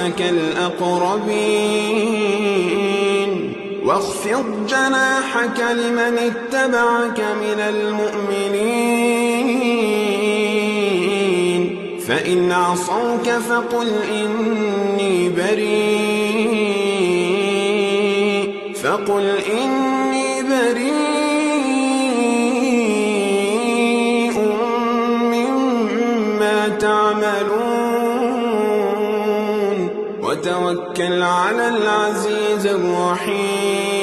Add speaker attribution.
Speaker 1: عشيرتك الأقربين واخفض جناحك لمن اتبعك من المؤمنين فإن عصوك فقل إني بريء مما تعملون وتوكل على العزيز الرحيم